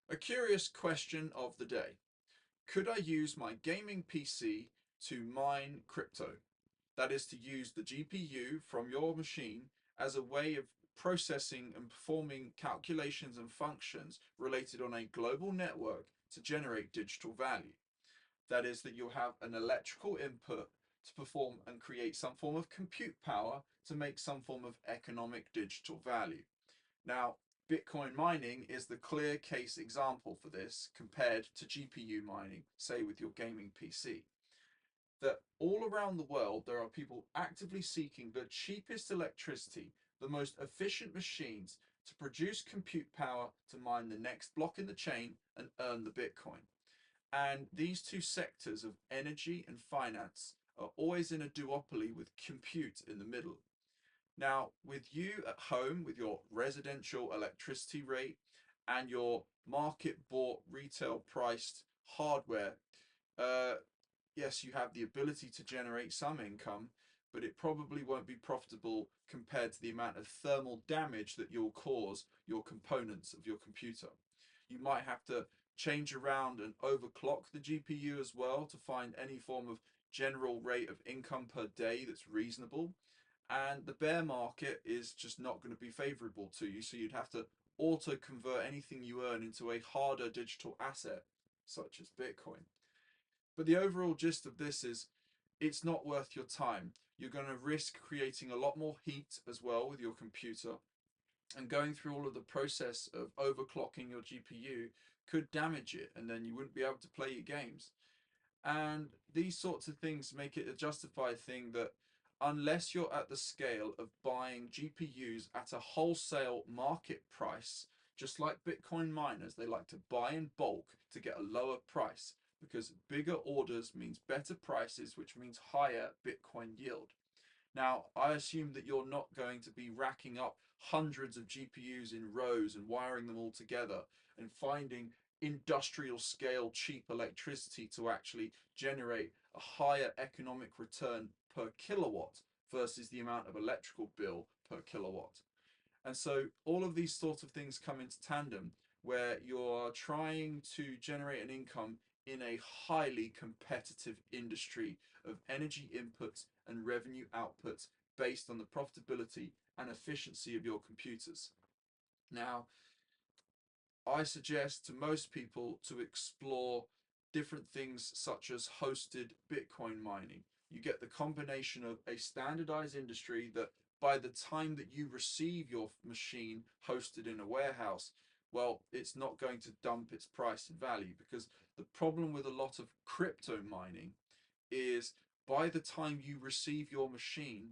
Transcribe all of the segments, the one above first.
A curious question of the day. Could I use my gaming PC to mine crypto? That is to use the GPU from your machine as a way of processing and performing calculations and functions related on a global network to generate digital value. That is that you'll have an electrical input to perform and create some form of compute power to make some form of economic digital value. Now, Bitcoin mining is the clear case example for this compared to GPU mining, say with your gaming PC. That all around the world there are people actively seeking the cheapest electricity, the most efficient machines to produce compute power to mine the next block in the chain and earn the Bitcoin. And these two sectors of energy and finance are always in a duopoly with compute in the middle. Now, with you at home, with your residential electricity rate and your market bought retail priced hardware, uh, yes, you have the ability to generate some income, but it probably won't be profitable compared to the amount of thermal damage that you'll cause your components of your computer. You might have to change around and overclock the GPU as well to find any form of general rate of income per day that's reasonable. And the bear market is just not going to be favorable to you, so you'd have to auto convert anything you earn into a harder digital asset such as Bitcoin. But the overall gist of this is it's not worth your time. You're going to risk creating a lot more heat as well with your computer, and going through all of the process of overclocking your GPU could damage it, and then you wouldn't be able to play your games. And these sorts of things make it a justified thing that unless you're at the scale of buying GPUs at a wholesale market price, just like Bitcoin miners, they like to buy in bulk to get a lower price because bigger orders means better prices, which means higher Bitcoin yield. Now, I assume that you're not going to be racking up hundreds of GPUs in rows and wiring them all together and finding industrial scale cheap electricity to actually generate a higher economic return per kilowatt versus the amount of electrical bill per kilowatt. And so all of these sorts of things come into tandem where you're trying to generate an income in a highly competitive industry of energy inputs and revenue outputs based on the profitability and efficiency of your computers. Now, I suggest to most people to explore different things such as hosted Bitcoin mining. You get the combination of a standardized industry that by the time that you receive your machine hosted in a warehouse, well, it's not going to dump its price and value, because the problem with a lot of crypto mining is by the time you receive your machine,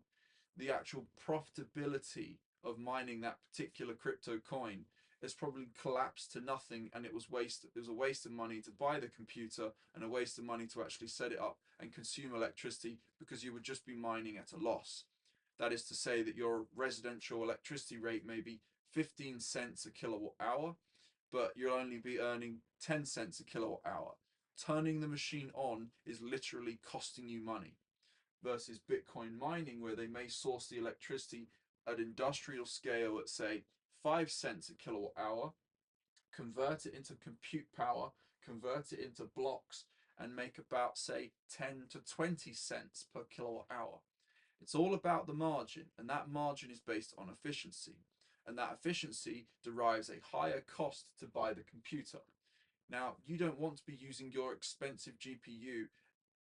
the actual profitability of mining that particular crypto coin has probably collapsed to nothing, and it was a waste of money to buy the computer and a waste of money to actually set it up and consume electricity, because you would just be mining at a loss. That is to say that your residential electricity rate may be 15 cents a kilowatt hour, but you'll only be earning 10 cents a kilowatt hour. Turning the machine on is literally costing you money, versus Bitcoin mining, where they may source the electricity at industrial scale at, say, 5 cents a kilowatt hour, convert it into compute power, convert it into blocks, and make about, say, 10 to 20 cents per kilowatt hour. It's all about the margin, and that margin is based on efficiency. And that efficiency derives a higher cost to buy the computer. Now, you don't want to be using your expensive GPU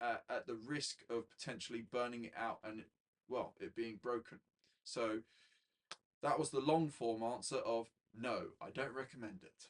at the risk of potentially burning it out and, well, it being broken. So that was the long form answer of no, I don't recommend it.